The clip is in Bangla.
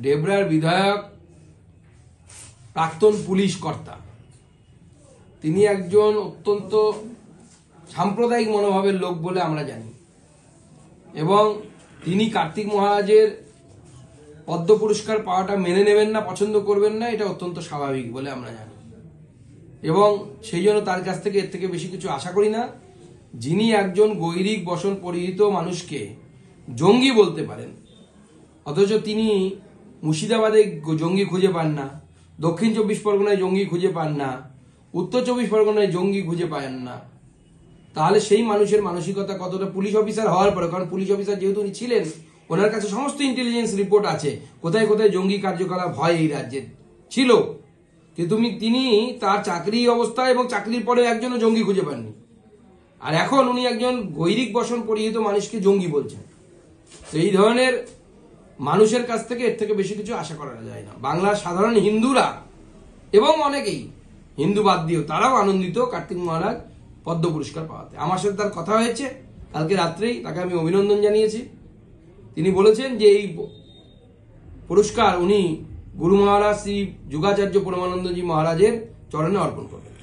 ডেবরার বিধায়ক প্রাক্তন পুলিশ কর্তা, তিনি একজন অত্যন্ত সাম্প্রদায়িক মনোভাবের লোক বলে আমরা জানি, এবং তিনি কার্তিক মহারাজের পদ্ম পুরস্কার পাওয়াটা মেনে নেবেন না, পছন্দ করবেন না, এটা অত্যন্ত স্বাভাবিক বলে আমরা জানি, এবং সেই জন্য তার কাছ থেকে এর থেকে বেশি কিছু আশা করি না। যিনি একজন গৈরিক বসন পরিহিত মানুষকে জঙ্গি বলতে পারেন, অথচ তিনি মুর্শিদাবাদে জঙ্গি খুঁজে পান না, দক্ষিণ 24 পরগনায় জঙ্গি খুঁজে পান না, উত্তর 24 পরগনায় জঙ্গি খুঁজে পান না, তাহলে সেই মানুষের মানসিকতা কতটা, পুলিশ অফিসার হওয়ার পরে, কারণ পুলিশ অফিসার যেহেতু উনি ছিলেন, ওনার কাছে সমস্ত ইন্টেলিজেন্স রিপোর্ট আছে কোথায় কোথায় জঙ্গি কার্যকলাপ হয় এই রাজ্যে ছিল, কিন্তু তিনি তার চাকরি অবস্থায় এবং চাকরির পরে একজনও জঙ্গি খুঁজে পাননি, আর এখন উনি একজন গৈরিক বসন পরিহিত মানুষকে জঙ্গি বলছেন। তো এই ধরনের মানুষের কাছ থেকে এর থেকে বেশি কিছু আশা করা যায় না। বাংলার সাধারণ হিন্দুরা এবং অনেকেই, হিন্দু বাদ দিয়েও, তারাও আনন্দিত কার্তিক মহারাজ পদ্ম পুরস্কার পাওয়াতে। আমার সাথে তার কথা হয়েছে কালকে রাত্রেই, তাকে আমি অভিনন্দন জানিয়েছি। তিনি বলেছেন যে এই পুরস্কার উনি গুরু মহারাজ শ্রী যুগাচার্য পরমানন্দজি মহারাজের চরণে অর্পণ করবেন।